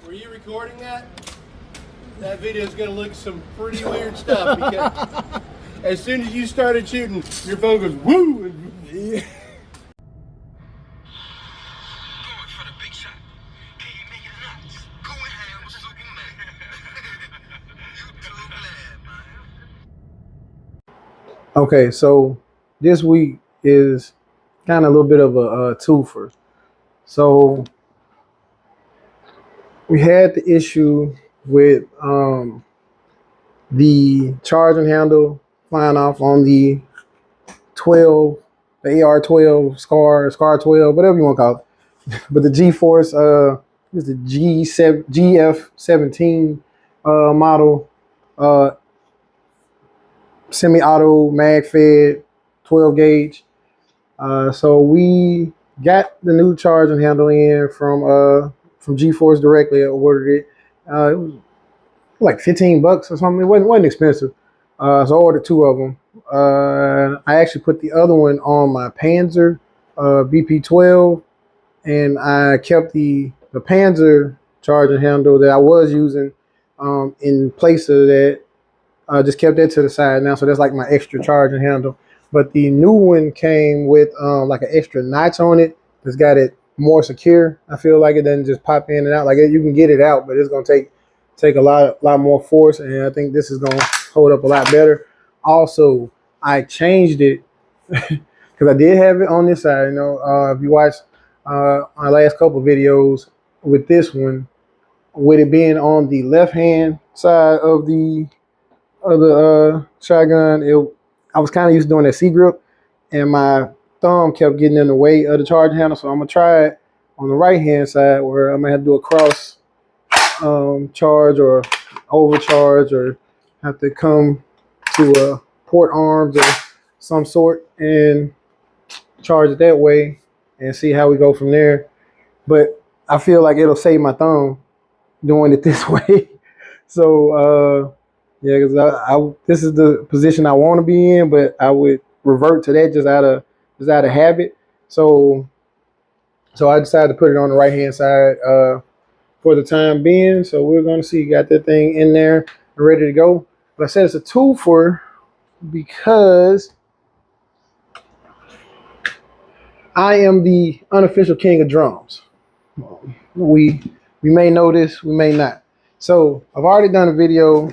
Were you recording that? That video is going to look some pretty weird stuff because as soon as you started shooting, your phone goes woo. Yeah. Okay, so this week is kind of a little bit of a twofer. So we had the issue with the charging handle flying off on the 12, the AR-12, SCAR 12, whatever you want to call it. But the G-Force is the GF17 model, semi-auto, mag-fed, 12 gauge. So we got the new charging handle in from G-Force directly. I ordered it. It was like $15 or something. It wasn't expensive. So I ordered two of them. I actually put the other one on my Panzer BP12, and I kept the Panzer charging handle that I was using in place of that. I just kept that to the side now, so that's like my extra charging handle. But the new one came with like an extra notch on it that's got it more secure. I feel like it doesn't just pop in and out. Like you can get it out, but it's gonna take a lot more force, and I think this is gonna hold up a lot better. Also, I changed it because I did have it on this side. You know, if you watch our last couple videos with this one, with it being on the left hand side of the shotgun, I was kind of used to doing that C grip, and my thumb kept getting in the way of the charging handle. So I'm gonna try it on the right hand side, where I'm gonna have to do a cross charge or overcharge, or have to come to a port arms or some sort and charge it that way, and see how we go from there. But I feel like it'll save my thumb doing it this way. So yeah, because this is the position I want to be in, but I would revert to that just out of habit. So I decided to put it on the right hand side for the time being. So we're gonna see. Got that thing in there, ready to go. But I said it's a twofer because I am the unofficial king of drums. We may know this, we may not. So I've already done a video.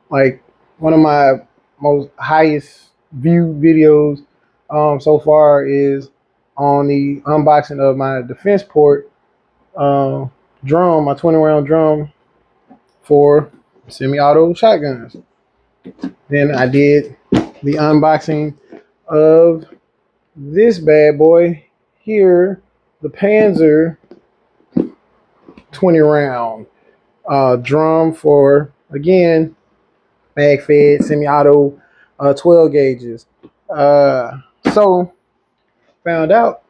Like one of my most highest viewed videos so far is on the unboxing of my defense port drum, my 20 round drum for semi-auto shotguns. Then I did the unboxing of this bad boy here, the Panzer 20 round drum for, again, mag fed, semi-auto, 12 gauges. So found out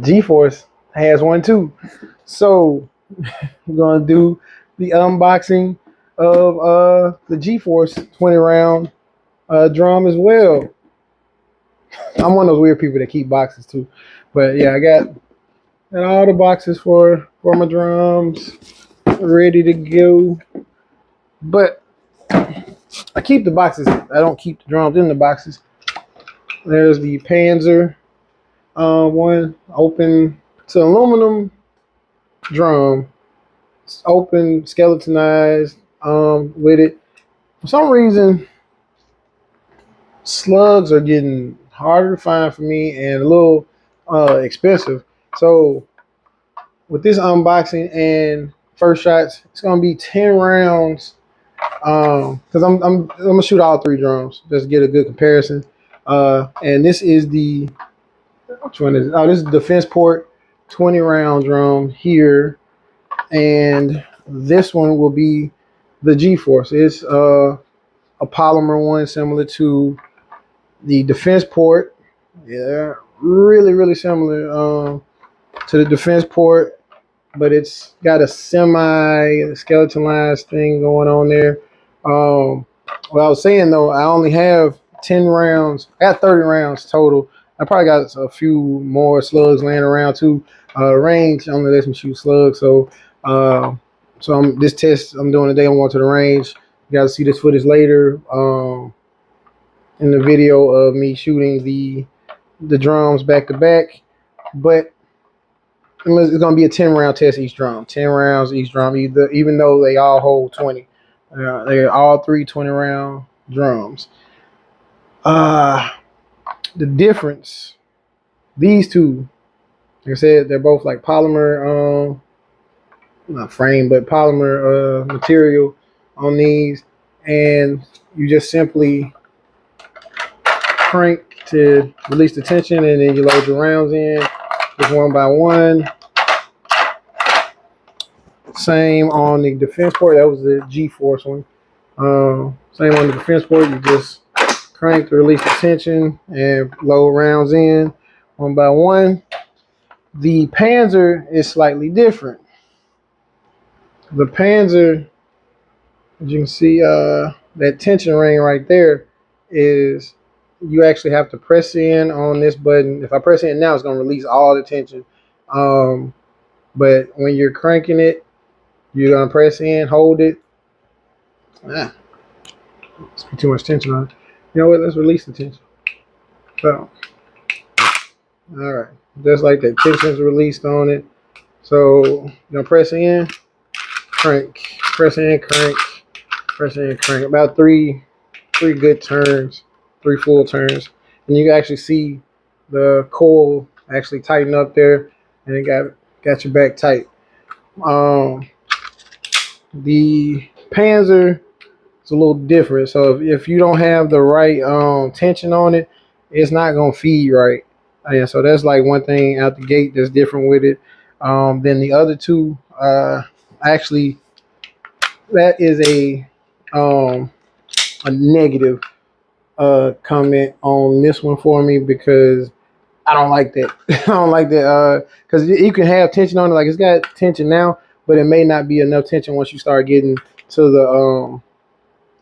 G-Force has one too. So we're gonna do the unboxing of the G-Force 20 round drum as well. I'm one of those weird people that keep boxes too. But yeah, I got all the boxes for my drums ready to go. But I keep the boxes. I don't keep the drums in the boxes. There's the Panzer one, open. It's an aluminum drum. It's open, skeletonized with it. For some reason, slugs are getting harder to find for me and a little expensive. So with this unboxing and first shots, it's gonna be 10 rounds. Because I'm gonna shoot all three drums just to get a good comparison. And this is the, which one is it? Oh, this is Defense Port 20 round drum here, and this one will be the G-Force. It's a polymer one similar to the Defense Port. Yeah, really similar to the Defense Port, but it's got a semi-skeletonized thing going on there. What I was saying though, I only have 10 rounds. I got 30 rounds total. I probably got a few more slugs laying around too. Range only lets me shoot slugs, so This test I'm doing today. I'm going to the range. You guys see this footage later in the video of me shooting the drums back to back. But it's going to be a 10-round test each drum. 10 rounds each drum, even though they all hold 20. They're all 20-round drums. The difference, these two, like I said, they're both like polymer, not frame, but polymer material on these. And you just simply crank to release the tension, and then you load your rounds in just one by one. Same on the defense port. That was the G-force one. Same on the defense port. You just crank to release the tension and load rounds in one by one. The Panzer is slightly different. The Panzer, as you can see, that tension ring right there is, you actually have to press in on this button. If I press in now, it's going to release all the tension. But when you're cranking it, you're going to press in, hold it. It's too much tension on it. You know what? Let's release the tension. So, all right. Just like that, tension's released on it. So, you're going to press in, crank, press in, crank, press in, crank. About three good turns, 3 full turns. And you can actually see the coil actually tighten up there, and it got your back tight. The Panzer is a little different. So if you don't have the right tension on it, it's not gonna feed right. Yeah, so that's like one thing out the gate that's different with it than the other two. Actually, that is a negative comment on this one for me, because I don't like that. I don't like that because you can have tension on it. Like, it's got tension now, but it may not be enough tension once you start getting to the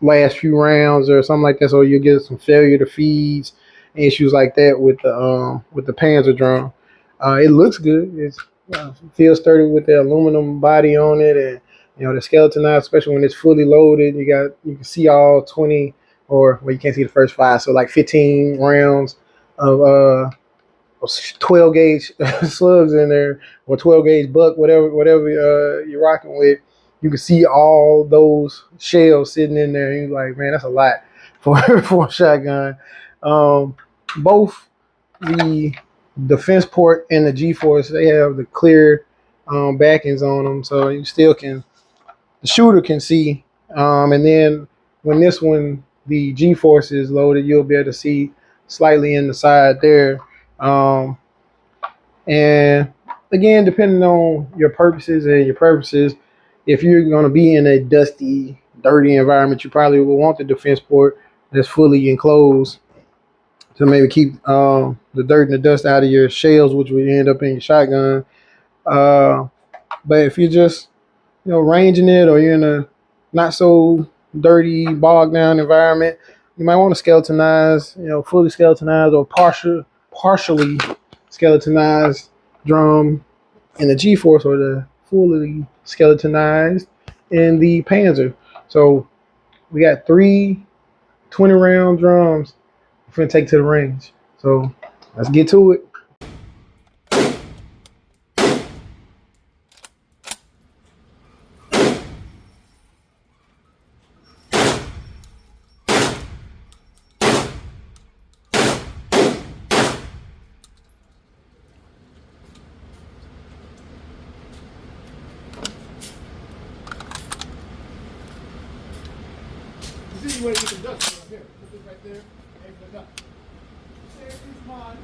last few rounds or something like that. So you get some failure to feeds, issues like that with the Panzer drum. It looks good. It feels sturdy with the aluminum body on it, and the skeletonized, especially when it's fully loaded. You can see all 20, or well, you can't see the first 5, so like 15 rounds of 12 gauge slugs in there, or 12 gauge buck, whatever you're rocking with. You can see all those shells sitting in there, and you're like, man, that's a lot for a shotgun. Both the defense port and the G-force, they have the clear backings on them, so you still can, the shooter can see. And then when this one, the G-force is loaded, you'll be able to see slightly in the side there. And again, depending on your purposes and your preferences, if you're going to be in a dusty, dirty environment, you probably will want the defense port that's fully enclosed to maybe keep the dirt and the dust out of your shells, which would end up in your shotgun. But if you're just ranging it, or you're in a not so dirty, bogged down environment, you might want to skeletonize, fully skeletonized or partially skeletonized drum in the G-force, or the fully skeletonized in the Panzer. So we got 3 20-round drums we're gonna take to the range. So let's get to it. See, you want to get some dust right here. Put this right there. Aim for the dust. There's mine.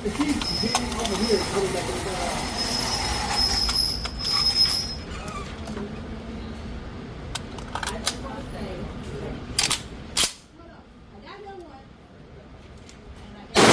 It keeps hitting over here. It's really making it go out. I just want to say, hold on, I got no one, and I got.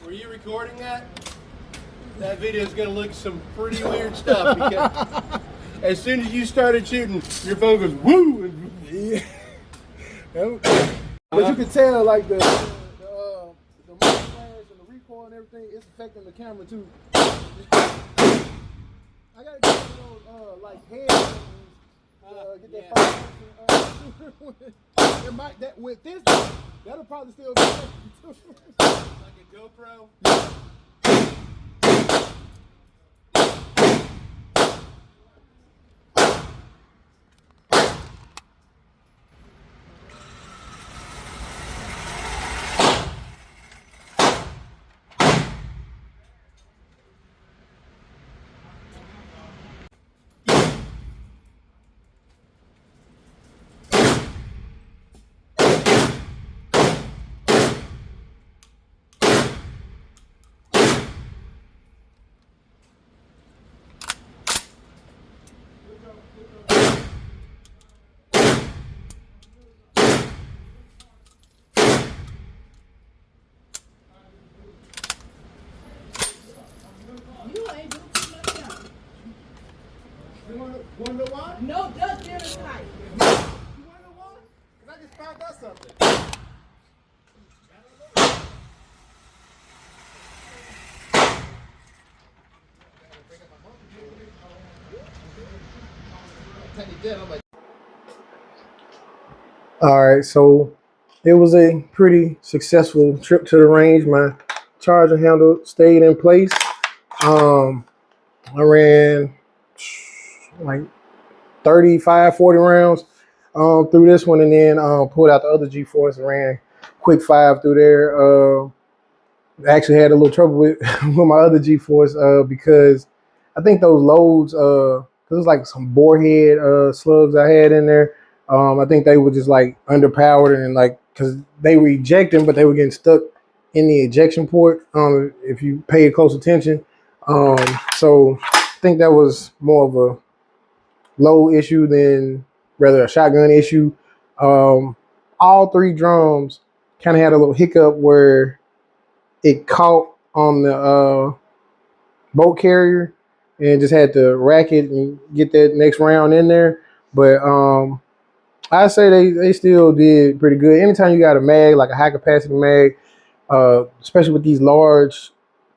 Were you recording that? That video is going to look some pretty weird stuff because as soon as you started shooting, your phone goes woo. And Yeah. But you can tell, like the mic flash and the recoil and everything, it's affecting the camera too. I gotta get one of those like headphones. Get that it might that with this, that'll probably still be affected too. like a GoPro. You ain't doing too much now. You want to know why? No, just dinner tonight. You want to know why? Because I just found out something. All right, so it was a pretty successful trip to the range. My charger handle stayed in place. I ran like 35, 40 rounds through this one, and then pulled out the other G-Force and ran quick 5 through there. Actually had a little trouble with with my other G-Force because I think those loads because it was like some borehead slugs I had in there. I think they were just like underpowered and like because they were ejecting, but they were getting stuck in the ejection port. If you pay close attention, so I think that was more of a low issue than rather a shotgun issue. All three drums kind of had a little hiccup where it caught on the boat carrier and just had to rack it and get that next round in there. But I say they still did pretty good. Anytime you got a mag, like a high capacity mag, especially with these large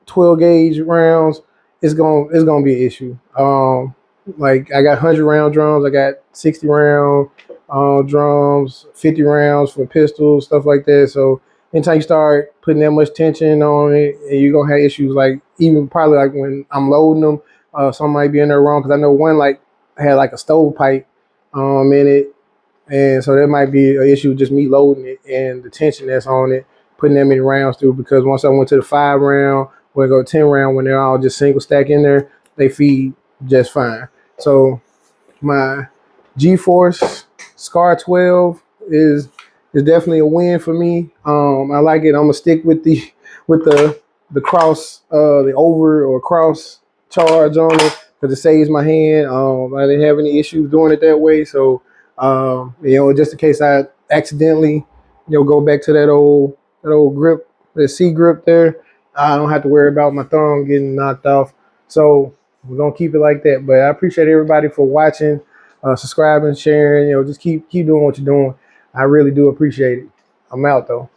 12 gauge rounds, it's gonna be an issue. Like I got 100 round drums, I got 60 round drums, 50 rounds for pistols, stuff like that. So anytime you start putting that much tension on it, and you're gonna have issues like even probably like when I'm loading them, some might be in there wrong because I know one like had like a stovepipe in it, and so that might be an issue just me loading it and the tension that's on it, putting that many rounds through. Because once I went to the 5 round, or go 10 round, when they're all just single stack in there, they feed just fine. So my G-Force Scar 12 is definitely a win for me. I like it. I'm gonna stick with the cross, the over or cross charge on it because it saves my hand. I didn't have any issues doing it that way. So just in case I accidentally, go back to that old grip, the C grip there, I don't have to worry about my thumb getting knocked off. So we're gonna keep it like that. But I appreciate everybody for watching, subscribing, sharing. Just keep doing what you're doing. I really do appreciate it. I'm out though.